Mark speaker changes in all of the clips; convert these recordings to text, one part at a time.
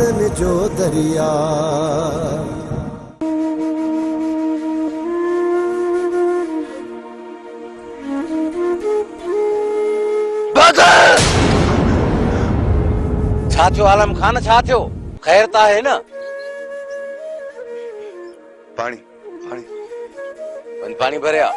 Speaker 1: यारन जो दरिया।
Speaker 2: छा थियो आलम खान, छा थियो? खैर ता है ना?
Speaker 3: पानी पानी
Speaker 2: पानी भरिया।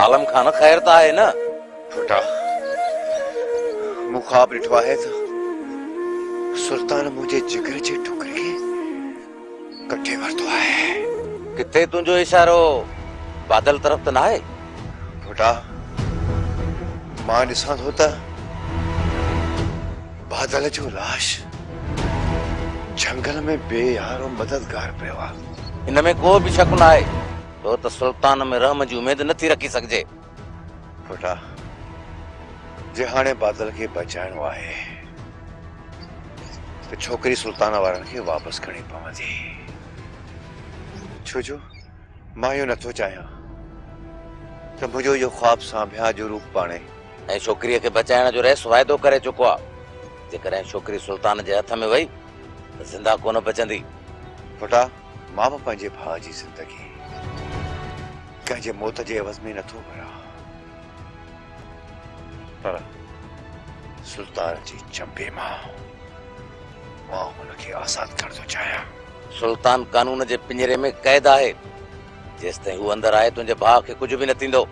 Speaker 2: आलम खान खैर ता है ना?
Speaker 3: छोटा मुखाब रिठवा है तो सुल्तान मुझे जिगर जे टुकड़े के कट्ठे वरतो है।
Speaker 2: किथे तुझो इशारो बादल तरफ तो ना है?
Speaker 3: छोटा मां ॾिसां थो त बादल जो लाश जंगल में बेयार और मददगार पियो आहे।
Speaker 2: इनमें को भी शक ना है तो सुल्तान में रहम जी उम्मीद नथी रखी सकजे।
Speaker 3: छोटा जे हाणे बादल के बचाइणो आहे तो छोकरी सुल्तान वारन के वापस खणी पवंदी। छो जो मां यो नथो चाहियां त मुझो यो ख्वाब सांभिया जो रूप पाणे
Speaker 2: ऐं छोकरी के बचाइण जो रेस वायदो करे चुको आ। जेकॾहिं छोकरी सुल्तान जे हथ में वई तो जिंदा कोन बचंदी।
Speaker 3: छोटा मां भी पंहिंजे भाउ जी जिंदगी कंहिंजे मौत जे एवज़ में नथो भरियां, पर सुल्तान जी चंबे मां हुनखे आज़ाद करण थो चाहियां।
Speaker 2: सुल्तान कानून जे पिंजरे में कैद आहे। जेसिताईं हू अंदर आए तुंहिंजे भाउ खे कुछ भी न थींदो।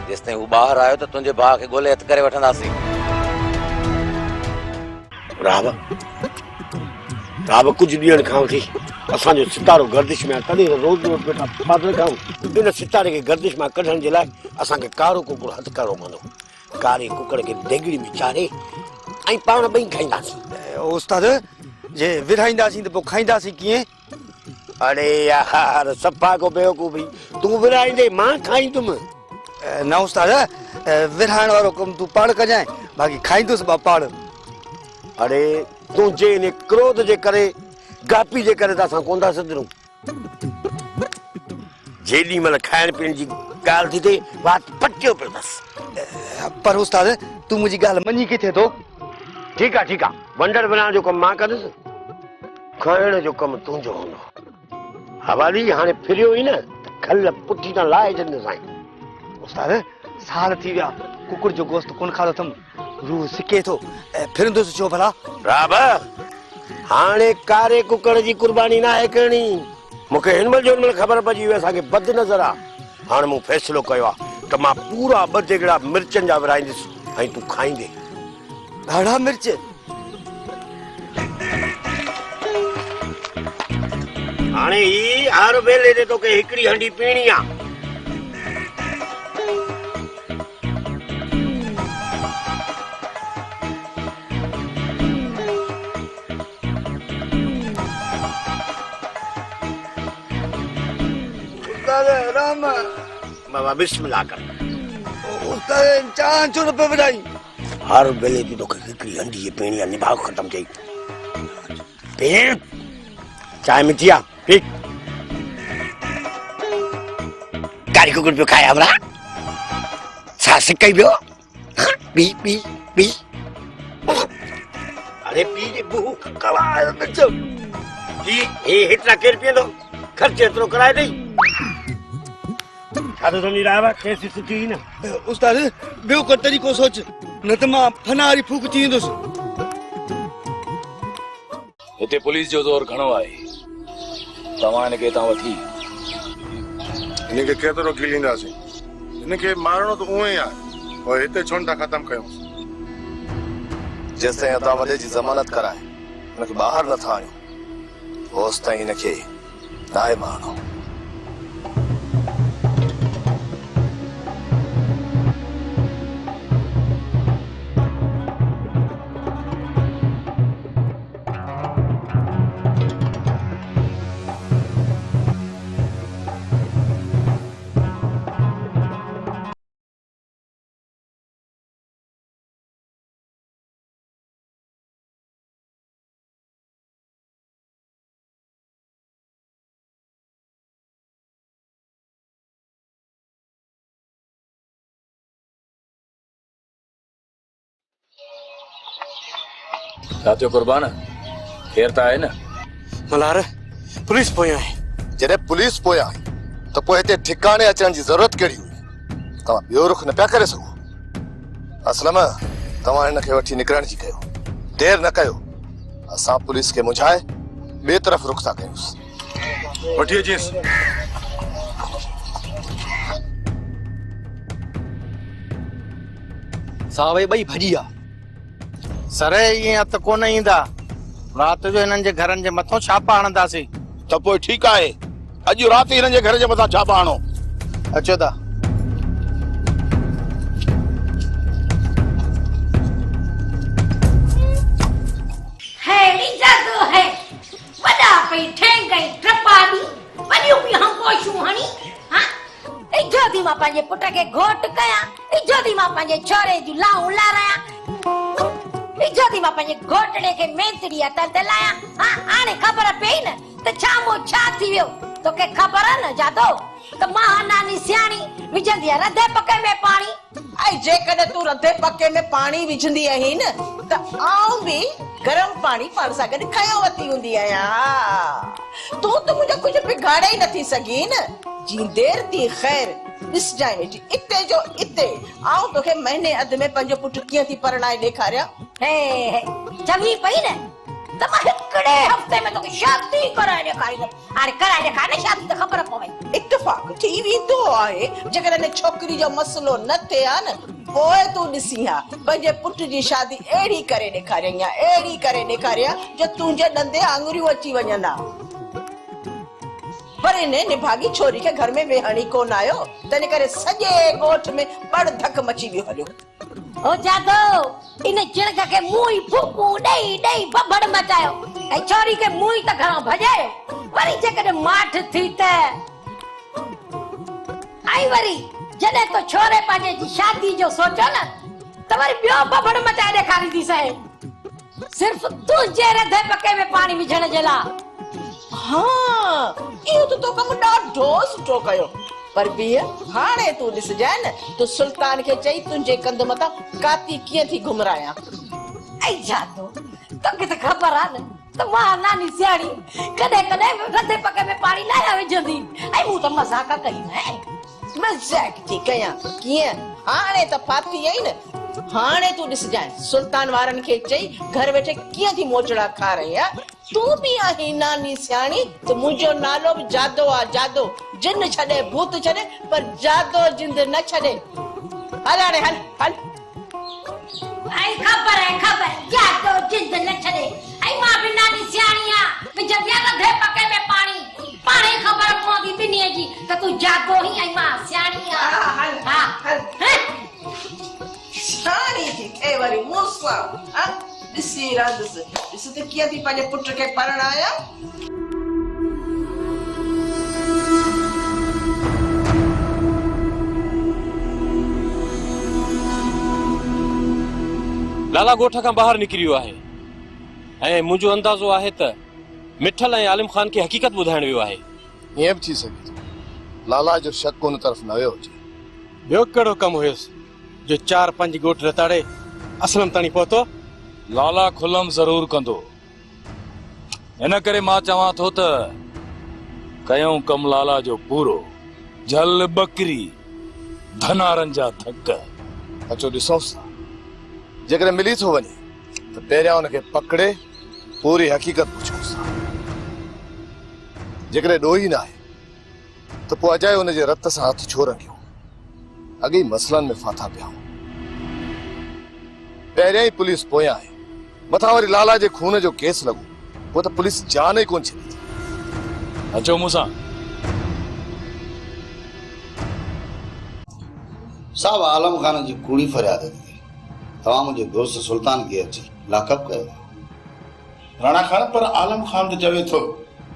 Speaker 2: जेसिताईं हू ॿाहिरि आयो त तुंहिंजे भाउ खे ॻोल्हे हथ करे वठंदासीं।
Speaker 4: राव राव कुछ ॾींहंनि खां वठी असांजो सितारो गर्दिश में आहे। तॾहिं रोज़ रोज़ बेटा बादल खाऊं। इन सितारे खे गर्दिश मां कढण जे लाइ असांखे कारो कुकुड़ हथु करणो पवंदो। कारे कुकड़ खे देगिड़ी में चाढ़े ऐं पाण ॿई खाईंदासीं।
Speaker 5: उस्ताद जे विरहाईंदासीं त पोइ खाईंदासीं कीअं?
Speaker 4: अरे यार सफ़ा को बेवकूफ़ी। तूं विरहाईंदे मां खाईंदुमि।
Speaker 5: न उस्ताद विरहाइण वारो कमु तूं पाण कजांइ, बाक़ी खाईंदुसि मां पाण।
Speaker 4: अरे तूं जे इन क्रोध जे करे गापी जे करे त असां कोन था सदरूं। जेॾी महिल खाइण पीअण जी ॻाल्हि थी थिए वात पटियो पियो अथसि।
Speaker 5: पर उस्ताद तूं मुंहिंजी ॻाल्हि मञी किथे थो?
Speaker 4: ठीकु आहे ठीकु आहे, वंडर बनाइण जो कमु मां कंदुसि, खाइण जो कमु तुंहिंजो हूंदो। हवाली हाणे फिरियो ई न त खल पुठी तां लाहे छॾींदुसि।
Speaker 5: उस्ताद साल थी विया कुकुड़ जो गोश्त कोन खाधो अथमि, रूह सिके थो ऐं फिरंदुसि छो भला?
Speaker 4: राब हाणे कारे कुकड़ जी कुर्बानी न आहे करणी। मूंखे हिन महिल जो ख़बर पइजी वई असांखे बद नज़र आहे। हाणे मूं फ़ैसिलो कयो आहे त मां पूरा 2 देगिड़ा मिर्चनि जा विराईंदुसि ऐं तूं खाईंदे।
Speaker 5: ॾाढा मिर्च?
Speaker 4: हाणे ही हर वेले ते तोखे हिकिड़ी हंडी पीणी आहे।
Speaker 5: राम
Speaker 4: बाबा बिस्मिल्लाह कर।
Speaker 5: उस्ताद चांद छो न पे विराई?
Speaker 4: हर वेले ते तोखे हिकिड़ी हंडी पीणी आहे, निभाउ ख़तमु कई। पीण चांहि मिठी आहे, पी। कारी कुकुड़ पियो खाए हमरा छा सिकई पियो? P P P. अरे पी जे बू कवा बच्चो जी हे हेतिरा केर पींदो? खर्च एतिरो कराए ॾेई। छा थो सम्झी रहिया हुआ? कैसी सुठी हुई न?
Speaker 5: उस्ताद ॿियो को तरीक़ो सोच, न त मां फना वारी फूक थी वेंदुसि।
Speaker 6: हिते पुलिस जो ज़ोर घणो आहे। तव्हां हिनखे हितां वठी
Speaker 7: हिनखे केतिरो गिलींदासीं? हिनखे मारणो त उहो ई आहे, और हिते छो न था ख़तमु कयूंसि?
Speaker 6: जेसिताईं अदा वॾे जी ज़मानत कराए हिनखे ॿाहिरि नथा आणियूं, होसिताईं हिनखे नाहे मारणो।
Speaker 1: छा थियो कुर्बान? केर त आहे न?
Speaker 3: मल्हार पुलिस पोयां आहे।
Speaker 6: जॾहिं पुलिस पोयां आई त पोइ हिते ठिकाणे अचण जी ज़रूरत कहिड़ी हुई? तव्हां ॿियो रुख न पिया करे सघो? असलम, तव्हां हिन खे वठी निकिरण जी कयो, देर न कयो। असां पुलिस खे मुझाए ॿिए तरफ़ रुख था कयूंसि।
Speaker 7: वठी अचीसि।
Speaker 5: सावे ॿई भॼी विया।
Speaker 8: सरे ईअं त कोन ईंदा। राति जो हिननि जे घरनि जे मथां छापा हणंदासीं।
Speaker 1: त पोइ ठीकु आहे, अॼु राति हिननि जे घर जे मथां छापा हणो।
Speaker 8: अचो था।
Speaker 9: हेड़ी जादू है वडा पे ठेंगई ट्रपाडी वडियो भी हम कोशू हणी। हां ए जोदी मां पांजे पुट के घोट कया, ए जोदी मां पांजे छोरे जू लाऊ लाराया, ए जोदी मां पांजे घोटड़े के मेंतड़ी अता दलाया। हां आने खबर पई न त छा मो छा थी वियो, तोके खबर न जादो त मां नानी सियाणी विझंदी आहे रधे पके में पानी।
Speaker 10: ऐं जेकॾहिं तूं रधे पके में पानी विझंदी आहीं न त आऊं बि गरम पानी पाण सां गॾु खयो वती हूंदी आहियां। तूं त मुंहिंजो कुझु बिगाड़े ई नथी सघीं न। जी देर थी ख़ैर। ॾिस जाए वेठी इते जो इते आऊं तोखे महीने अध में पंहिंजो पुटु कीअं थी परणाए ॾेखारियां।
Speaker 9: हे चवी पई न त मां हिकड़े हफ़्ते में तोखे शादी कराए ॾेखारींदमि। हाणे कराए ॾेखार न शादी त ख़बर पवे।
Speaker 10: इत्तेफ़ाक थी वेंदो आहे। जेकॾहिं छोकिरी जो मसलो न थिए हा न पोइ तूं ॾिसी हा पंहिंजे पुट जी शादी अहिड़ी करे ॾेखारियां, अहिड़ी करे ॾेखारियां जो तुंहिंजे ॾंदे आङुरियूं अची वञनि हा। पर इन निभागी छोरी खे घर में वेहणी कोन आयो, तंहिं करे सॼे ॻोठ में बड़ धक मची वियो हलियो।
Speaker 9: ओ जादो इन चिणक के मुई फूकू ॾेई ॾेई बबड़ मचायो ऐं छोरी के मुई त घणो भॼायो। वरी जेकॾहिं माठ थी त आई वरी जॾहिं तो छोरे पंहिंजे जी शादी जो सोचो न त वरी ॿियो बबड़ मचाए ॾेखारींदी सहे सिर्फ़ तुंहिंजे रधे पके में पानी विझण जे लाइ।
Speaker 10: हाँ इहो तो कमु ॾाढो सुठो कयो। पर बिया हाणे तूं ॾिसजाए न तूं सुल्तान खे चई तुंहिंजे कंध मथां काती कीअं थी घुमरायां।
Speaker 9: ऐं जादो तोखे त ख़बर आहे न त मां नानी सियाणी कॾहिं कॾहिं रधे पके में पानी न विझंदी ऐं मूं त मज़ाक कई न।
Speaker 10: मज़ाक थी कयां कीअं? हाणे त फाती आई न। हाणे तूं ॾिसजाए सुल्तान वारनि खे चई घर वेठे कीअं थी मोचड़ा खा रही आहे। तूं बि आहीं नानी सियाणी त मुंहिंजो नालो बि जादो आहे। जादो जिन छॾे भूत छॾे पर जादो जिंद न छॾे। हल हाणे हल हल।
Speaker 9: ऐं खबर जादो जिंद न छॾे ऐं मां बि नानी सियाणी आहियां विझंदी आहियां रधे पके में पानी। पाणे ख़बर पवंदी ॿिन्हीअ जी त तूं जादो ही ऐं मां सियाणी आहियां।
Speaker 10: हल हल सियाणी थी थिए वरी मूंसां। ॾिसी रहंदुसि ॾिस त कीअं थी पंहिंजे पुट खे परणायां।
Speaker 11: लाला ॻोठ खां ॿाहिरि निकिरी वियो आहे ऐं मुंहिंजो अंदाज़ो आहे त मिठल ऐं आलिम ख़ान खे हक़ीक़त ॿुधाइण वियो आहे।
Speaker 6: ईअं बि थी सघे थो लाला जो शक उन तरफ़ न वियो हुजे।
Speaker 8: ॿियो कहिड़ो कमु हुयुसि जो 4-5 ॻोठ रताड़े असलम ताणी पहुतो?
Speaker 1: लाला खुलम ज़रूर कंदो। इन करे मां चवां थो त कयूं कम लाला जो पूरो। झल बकरी धनारनि जा धक।
Speaker 6: अचो ॾिसोसि जेकॾहिं मिली थो वञे त पहिरियां हुनखे पकड़े पूरी हक़ीक़त पुछोसि। जेकॾहिं ॾोही न आहे त पोइ अजाए हुनजे रत सां हथ छो रंगियो। अॻे ई मसलनि में फाथा पिया। पहिरियां ई पुलिस पोयां आहे, मथां वरी लाला जे खून जो केस लॻो, पोइ त पुलिस जान ई कोन छॾी थी।
Speaker 1: अचो मूंसां।
Speaker 12: साहब आलम खान जी कूड़ी फरियाद थी। तव्हां मुंहिंजे दोस्त सुल्तान खे अची लाकअप कयो।
Speaker 13: राणा खान पर आलम खान तो चवे थो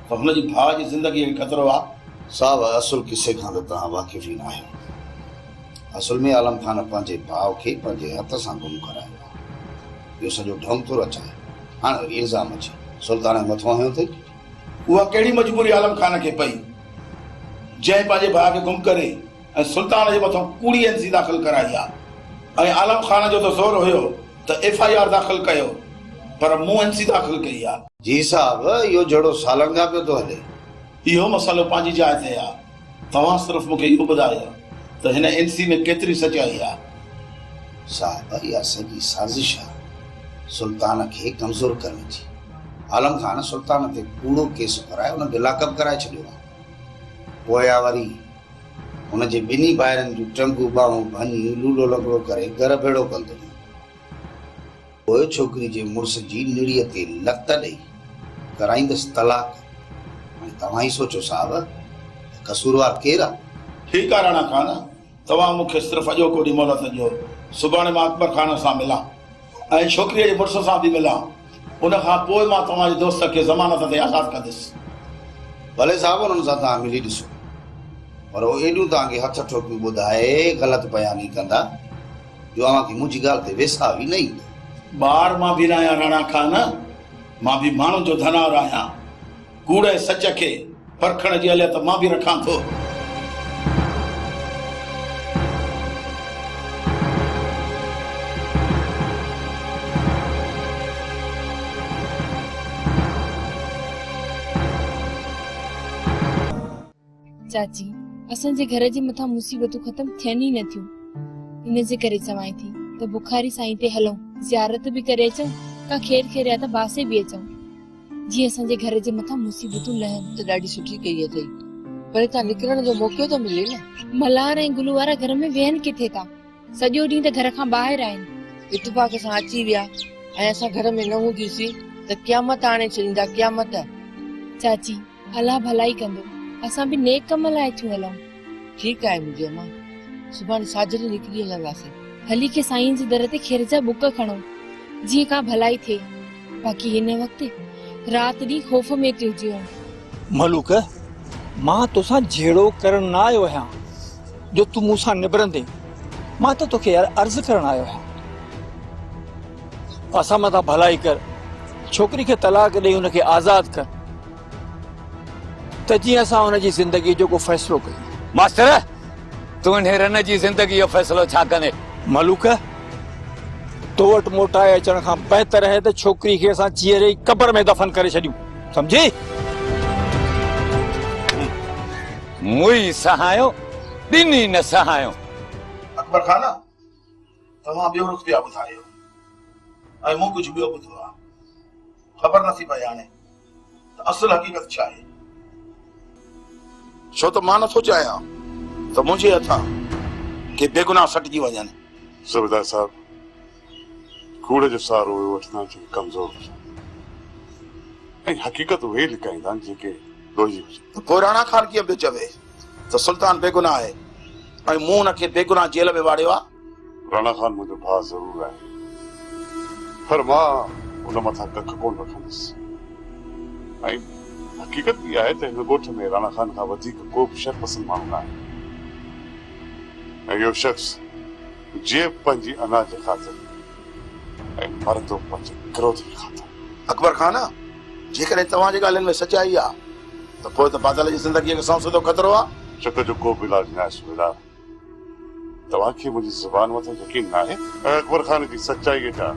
Speaker 13: त हुनजी भाउ जी ज़िंदगी खे ख़तरो आहे।
Speaker 12: साहब असुल किसे खां त तव्हां वाक़िफ़ ई न आहियो। असुल में आलम खान पंहिंजे भाउ खे पंहिंजे हथ सां गुम करायो। इहो सॼो ढोंग थो रचाए। हाणे वरी इल्ज़ाम अचे सुल्तान जे मथां हयो अथई।
Speaker 13: उहा कहिड़ी मजबूरी आलम खान खे पई जंहिं पंहिंजे भाउ खे गुम करे ऐं सुल्तान जे मथां कूड़ी एनसी दाख़िल कराई आहे। ऐं आलम खान जो त ज़ोर हुयो त FIR दाख़िल कयो, पर मूं NC दाख़िल कई आहे।
Speaker 12: जी साहब, इहो जहिड़ो सालनि खां पियो थो हले।
Speaker 13: इहो मसालो पंहिंजी जाइ ते आहे। तव्हां सिर्फ़ मूंखे इहो ॿुधायो त हिन NC में केतिरी सचाई आहे।
Speaker 12: साहब, इहा सॼी साज़िश आहे सुल्तान खे कमज़ोर करण जी। आलम खान सुल्तान ते कूड़ो केस कराए हुनखे लाकअप कराए छॾियो आहे। पोयां वरी हुनजे ॿिन्ही ॿाहिरनि जूं टंगूं ॿाहूं भञी लूलो लंगड़ो करे घर भेड़ो कंदो। पोइ छोकिरी जे मुड़ुस जी निड़ीअ ते लत ॾेई कराईंदसि तलाक। हाणे तव्हां ई सोचो साहब, कसूरवार केरु आहे?
Speaker 13: ठीकु आहे राणा खान, तव्हां मूंखे सिर्फ़ु अॼोको ॾींहुं मोहलत ॾियो। सुभाणे मां अकबर खान सां मिलां ऐं छोकिरीअ जे मुड़ुस सां बि मिलां। उन खां पोइ मां तव्हांजे दोस्त खे ज़मानत ते आज़ादु कंदुसि।
Speaker 12: भले साहब, हुननि सां तव्हां मिली ॾिसो, पर उहो एॾियूं तव्हांखे हथ ठोकियूं ॿुधाए ग़लति बयानी कंदा जो अव्हांखे मुंहिंजी ॻाल्हि ते वेसाव ई न ईंदो।
Speaker 13: ॿार मां बि न आहियां राणा खान, मां बि माण्हू जो धनार आहियां। कूड़े सच खे परखण जी अलियत मां बि रखां थो।
Speaker 14: चाची, असांजे घर जे मथां मुसीबतूं ख़त्म थियनि ई नथियूं। इन जे करे चवां थी त बुखारी साईं ते हलूं, ज़ियारत बि करे अचूं, का खेर खेरिया त बासे बि अचूं, जीअं असांजे घर जे मथां मुसीबतूं लहनि।
Speaker 10: त ॾाढी सुठी कई अथई, पर हितां निकिरण जो मौक़ो त मिले न।
Speaker 14: मल्हार ऐं गुलू वारा घर में वेहनि किथे था? सॼो ॾींहुं त घर खां ॿाहिरि आहिनि।
Speaker 10: इत्तेफ़ाक़ सां अची विया ऐं असां घर में न हूंदीसीं त क़यामत आणे छॾींदा, क़यामत।
Speaker 14: चाची, अलाह भलाई कंदो, असां बि नेक कम लाइ थियूं हलूं।
Speaker 10: ठीकु आहे मुंहिंजी अम्मा, सुभाणे साजरे निकिरी हलंदासीं।
Speaker 14: हली के साईं जे दर ते खीर जा बुक खणो, जीअं का भलाई थिए। बाक़ी हिन वक़्तु रात ॾींहुं ख़ौफ़ में थी हुजे।
Speaker 5: मलूक, मां तोसां जहिड़ो करण न आयो आहियां जो तूं मूंसां निबरंदे। मां त तोखे यार अर्ज़ु करण आयो आहियां, असां मथां भलाई कर, छोकिरी खे तलाक ॾेई हुनखे आज़ाद कर, त जीअं असां हुनजी ज़िंदगी जो को फ़ैसिलो कयूं।
Speaker 1: मास्टर, तूं हिन जी ज़िंदगी जो फ़ैसिलो छा कंदे?
Speaker 5: मलूक, तो वटि मोटाए अचण खां बहितर आहे त छोकिरी खे असां चीअरे कब्र में दफ़न करे छॾियूं, सम्झी?
Speaker 1: मुई सहायो, ॾिनी न सहायो।
Speaker 13: अकबर खान, तव्हां ॿियो रुख़ पिया ॿुधायो ऐं मूं कुझु ॿियो ॿुधो आहे। ख़बर नथी पए हाणे त असुल हक़ीक़त छा आहे। छो त मां नथो चाहियां त मुंहिंजे हथां के बेगुनाह सटिजी वञनि।
Speaker 7: सूबेदार साहब, कूड़े जो सहारो वठंदा जो कमज़ोर ऐं हक़ीक़त उहे लिकाईंदा आहिनि जेके रोज़ी हुजे।
Speaker 13: त पोइ राणा खान कीअं पियो चवे त सुल्तान बेगुनाह आहे ऐं मूं हुनखे बेगुनाह जेल में वाड़ियो आहे?
Speaker 7: राणा खान मुंहिंजो भाउ ज़रूर आहे, पर मां उन मथां कख कोन रखंदुसि। ऐं हक़ीक़त बि आहे त हिन ॻोठ में राणा खान खां वधीक को बि शर पसंद माण्हू न आहे। ऐं इहो शख़्स जे पंहिंजी अना जे ख़ातिर ऐं मरंदो पंहिंजे क्रोध जे ख़ातिर।
Speaker 13: अकबर खान, जेकॾहिं तव्हांजी ॻाल्हियुनि में सचाई आहे त पोइ त बादल जी ज़िंदगीअ खे संसदो ख़तरो आहे।
Speaker 7: शक जो को बि इलाज न आहे सूबेदार। तव्हांखे मुंहिंजी ज़ुबान मथां यकीन न आहे? अकबर खान जी सचाईअ जा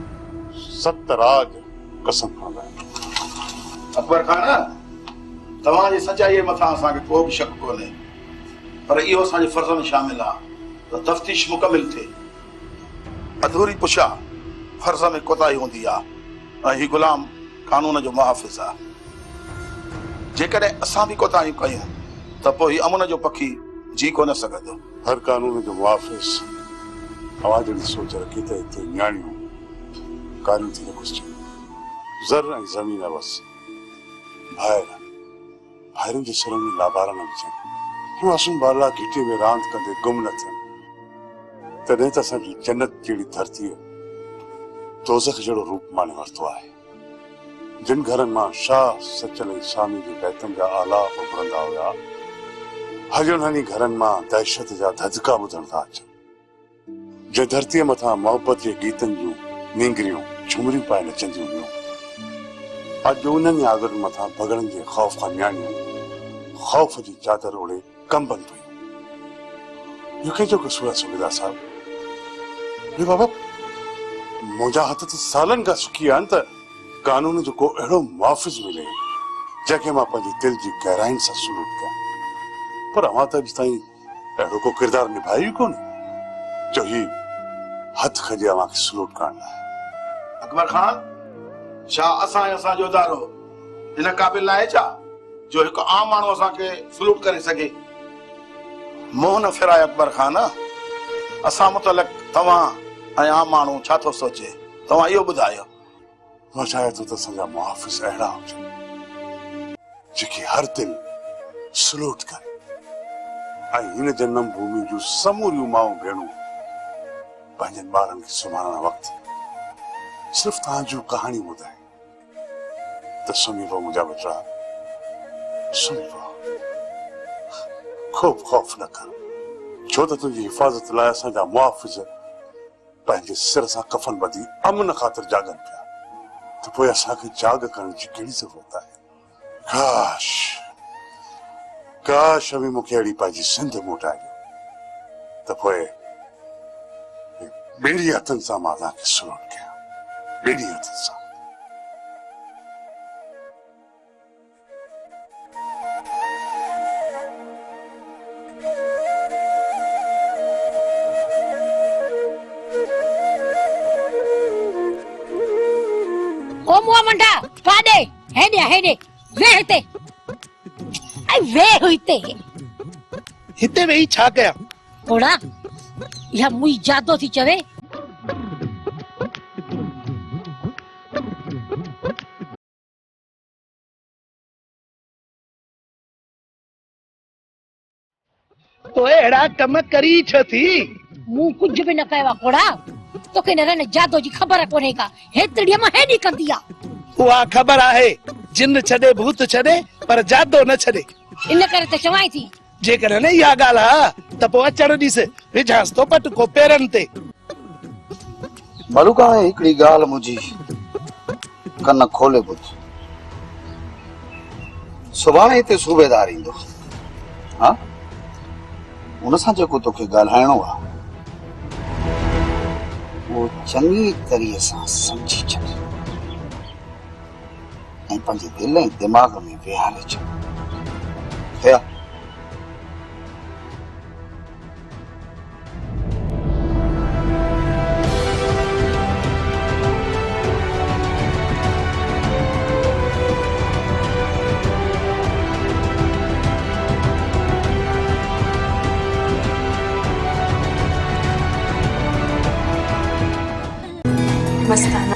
Speaker 7: 7 राज कसम खणंदा आहिनि।
Speaker 13: अकबर खान, तव्हांजी सचाईअ मथां असांखे को बि शक कोन्हे, पर इहो असांजे फर्ज़ में शामिल आहे त तफ़्तीश मुकमिल थिए। अधूरी पुछा फर्ज़ में कोताही हूंदी आहे ऐं ही गुलाम कानून जो मुहाफ़िज़ आहे। जेकॾहिं असां बि कोताहियूं कयूं त पोइ ही अमन जो पखी जी कोन सघंदो।
Speaker 7: हर कानून जो मुहाफ़िज़ आवाज़ जी सोच रखी त हिते न्याणियूं कारियूं थी न घुसिजनि। ज़र ऐं ज़मीन बस भाइरुनि जे सिरनि में लाबारा न विझनि, मासूम बाला घिटे में रांदि कंदे गुम न थियनि। तॾहिं त असांजी जन्नत जहिड़ी धरतीअ दोज़ख जहिड़ो रूप माने वरितो आहे। जिन घरनि मां शाह सचल ऐं सामी जे बैतनि जा आलाप उभरंदा हुया, अॼु उन्हनि घरनि मां दहशत जा धधका ॿुधण था अचनि। जंहिं धरतीअ मथां मोहबत जे गीतनि जूं नींगरियूं झुमरियूं पाए नचंदियूं हुयूं, अॼु उन्हनि आगरनि मथां भॻड़नि जे ख़ौफ़ खां न्याणियूं ख़ौफ़ जी चादर ओढ़े कंबनि पियूं। इहो कंहिंजो कसूर आहे सूबेदार साहब? हे बाबा, मुंहिंजा हथ त सालनि खां सुकी आहिनि त कानून जो को अहिड़ो मुआफ़िज़ मिले जंहिंखे मां पंहिंजे दिलि जी गहराइनि सां सलूट कयां, पर अवां त अॼु ताईं अहिड़ो को किरदारु निभायो ई कोन्हे जो ही हथ खजे अवां खे सलूट करण लाइ।
Speaker 13: अकबर खान, छा असांजो इदारो हिन क़ाबिल आहे छा जो हिकु आम माण्हू असांखे सलूट करे सघे? मुंहुं न फिराए अकबर खान, असां मुतलक तव्हां ऐं आम माण्हू छा थो सोचे, तव्हां इहो ॿुधायो।
Speaker 7: मां चाहियां थो त असांजा मुहाफ़िज़ अहिड़ा हुजनि जेके हर दिल सलूट कनि ऐं हिन जनम भूमि जूं समूरियूं माऊं भेणूं पंहिंजनि ॿारनि खे सुम्हारण वक़्तु सिर्फ़ तव्हांजूं कहाणियूं ॿुधाए त सुम्ही पओ मुंहिंजा बचा, सुम्ही पओ, ख़ूब ख़ौफ़ न कर, छो त तुंहिंजी हिफ़ाज़त लाइ असांजा मुहाफ़िज़ पंहिंजे सिर सां कफ़न ॿधी अमन ख़ातिर जाॻनि पिया, त पोइ असांखे जाॻ करण जी कहिड़ी ज़रूरत आहे? काश काश अवी मूंखे अहिड़ी पंहिंजी सिंध मोटाए ॾियो त पोइ ॿेड़ी हथनि सां मां तव्हांखे सलूट कयां, ॿेड़ी हथनि सां।
Speaker 9: ओ मुआ मंडा काडे हेडे वे हिते आई वे हिते
Speaker 8: हिते वेही छा कया?
Speaker 9: ओड़ा या मुई जादो थी चवे।
Speaker 8: तो एड़ा कम करी छो थी?
Speaker 9: मु कुछ भी न कयो कोड़ा, तो के न जादो जी खबर कोने का हेतड़ी में हेडी कंदिया।
Speaker 8: उहा खबर आहे जिन छड़े भूत छड़े पर जादो न छड़े,
Speaker 9: इन करे त चवाई थी
Speaker 8: जेकर न इहा ॻाल्हि आहे त पोइ अचण ॾिस विझांस तो पटको पेरनि ते।
Speaker 12: मलूका हिकिड़ी ॻाल्हि मुंहिंजी कन खोले ॿुध, सुभाणे हिते सूबेदार ईंदो, हा हुन सां जेको तोखे ॻाल्हाइणो आहे वो चङी तरीक़े सां समझी छॾ ऐं पंहिंजे दिलि ऐं दिमाग़ में विहारे छॾ। थिया?
Speaker 14: मस्ताना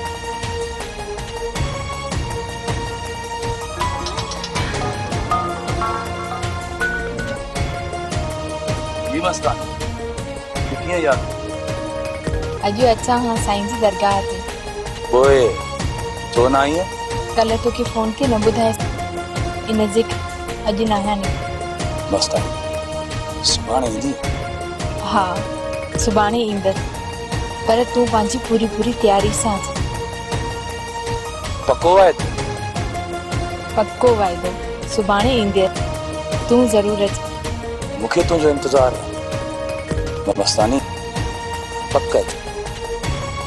Speaker 1: जी मस्ताना कीअं यार?
Speaker 14: अॼु अचां हां साईं जी दरगाह ते।
Speaker 1: पोइ छो न आई?
Speaker 14: कल्ह तोखे फोन के न ॿुधाए इन जे अॼु न आहियां नि।
Speaker 1: मस्ताना सुभाणे ईंदी?
Speaker 14: हा सुभाणे ईंदसि, पर तूं पंहिंजी पूरी तयारी सां अच।
Speaker 1: पक्को वाइदो?
Speaker 14: पक्को वाइदो, सुभाणे ईंदे तूं ज़रूर अच।
Speaker 1: मूंखे तुंहिंजो इंतज़ार आहे मस्तानी, पक अच।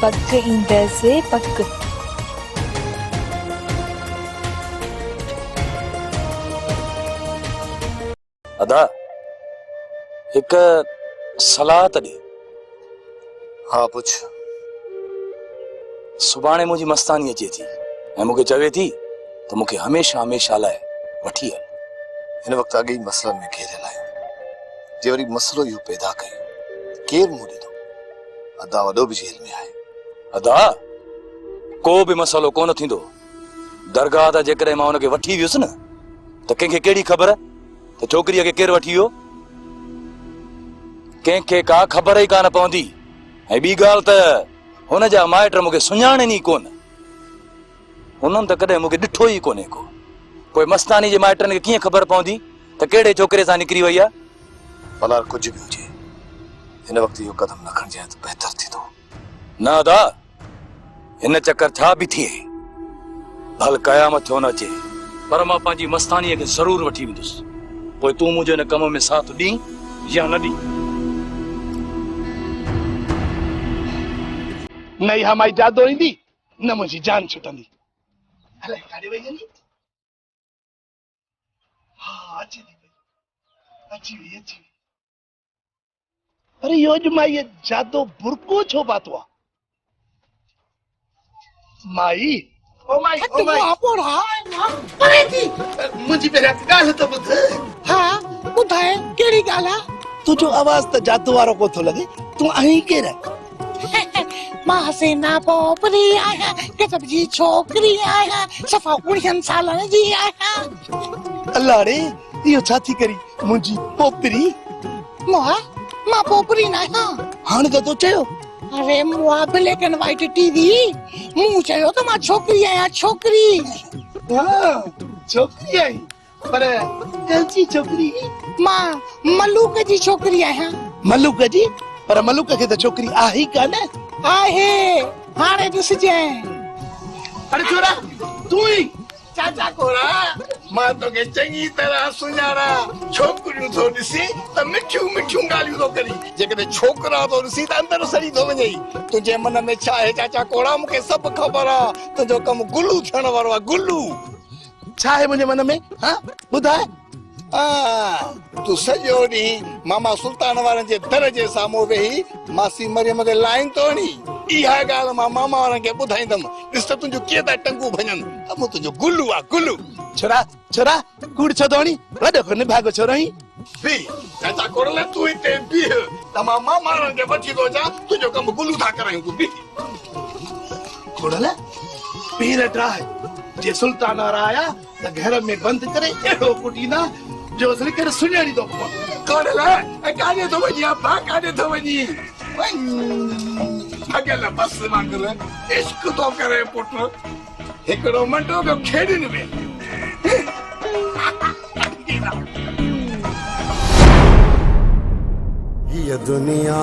Speaker 14: पक ईंदसि, पक।
Speaker 1: अदा हिकु सलाह त ॾे।
Speaker 6: हाँ पुछ।
Speaker 1: सुभाणे मुंहिंजी मस्तानी अचे थी ऐं मूंखे चवे थी त मूंखे हमेशा लाइ वठी हल।
Speaker 6: हिन वक़्तु अॻे ई मसलनि में घेरियल आहियूं, जे वरी मसलो इहो पैदा कयूं केरु मुंहुं ॾींदो? अदा वॾो बि जेल में आहे।
Speaker 1: अदा को बि मसलो कोन थींदो। दरगाह त जेकॾहिं मां हुनखे वठी वियुसि न त कंहिंखे कहिड़ी ख़बर त छोकिरीअ खे केरु वठी वियो? कंहिंखे का ख़बर ई कान पवंदी। ऐं ॿी ॻाल्हि त हुन जा माइट मूंखे सुञाणनि ई कोन, हुननि त कॾहिं मूंखे ॾिठो ई कोन्हे को। पोइ मस्तानी जे माइटनि खे कीअं ख़बर पवंदी त कहिड़े छोकिरे सां निकिरी वई आहे?
Speaker 6: भला कुझु बि हुजे, हिन वक़्तु इहो क़दम न खणिजे त बहितर थींदो।
Speaker 1: न अदा हिन चकर छा बि थिए, भल क़यामत छो न अचे, पर मां पंहिंजी मस्तानीअ खे ज़रूर वठी वेंदुसि। पोइ तूं मुंहिंजे हिन कम में साथ ॾीं या न ॾीं?
Speaker 15: न इहा माई जादो ईंदी न मुंहिंजी जान छुटंदी। अलाए काॾे वई हली? हा अचे थी पई, अची वई। अरे इहो अॼु माई ये जादो बुरको छो पातो आहे? माई ओ माई ओ माई
Speaker 16: परे थी
Speaker 15: मुंहिंजी पहिरियां ॻाल्हि त ॿुध।
Speaker 16: हा ॿुधाए कहिड़ी ॻाल्हि आहे?
Speaker 15: तुंहिंजो आवाज़ त जादू वारो को थो लॻे। तूं आहीं केरु?
Speaker 16: मां हसीना पोपरी आहियां, गजब जी छोकिरी आहियां, सफ़ा 19 सालनि जी आहियां।
Speaker 15: अल्लाह रे इहो छा थी करी मुंहिंजी पोपरी?
Speaker 16: मां पोपरी न आहियां।
Speaker 15: हाणे त तो चयो।
Speaker 16: अरे मुआ ब्लैक एंड व्हाइट टीवी मूं चयो त मां छोकिरी आहियां, छोकिरी।
Speaker 15: छोकिरी आई पर कहिड़ी छोकिरी?
Speaker 16: मां मलूक जी छोकिरी आहियां।
Speaker 15: मलूक जी? पर मलूक खे त छोकिरी आहे कान।
Speaker 16: आहे हाणे ॾिसजे।
Speaker 15: अरे छोरा तूं ई चाचा कोरा मां तोखे चङी तरह सुञाणा। छोकिरियूं थो ॾिसी त मिठियूं मिठियूं ॻाल्हियूं थो करी, जेकॾहिं छोकिरा थो ॾिसी त अंदरि सड़ी थो वञे। तुंहिंजे मन में छा आहे चाचा कोरा? मूंखे सभु ख़बर आहे। तुंहिंजो कमु गुल्लू थियण वारो आहे। गुल्लू छा आहे मुंहिंजे मन में? हा ॿुधाए। तूं सॼो ॾींहुं मामा सुल्तान वारनि जे दर जे साम्हूं वेही मासी मरियम ते लाइन तो हणी। इहा ॻाल्हि मां मामा वारनि खे ॿुधाईंदमि। ॾिस त तुंहिंजो कीअं था टंगू भञनि। त मूं तुंहिंजो गुल्लू आहे गुल्लू। छोरा छोरा कूड़ छो थो हणी? वॾो को निभागो छोरो ही बी चाचा कोरले तूं हिते बीह त मां मामा वारनि खे वठी थो अचां। तुंहिंजो कमु गुल्लू था करायूं। तूं बीह कोरले पीर ड्राए जे सुल्तान वारा आया त घर में बंदि करे अहिड़ो कुटींदा जो असली करे सुञाणी थो पवे। कोरले काॾे थो वञी? भा काॾे थो वञी? अॻिल बस वांगुर इश्क थो करे पुट। हिकिड़ो मंडो ॿियो खेॾनि में।
Speaker 17: ये दुनिया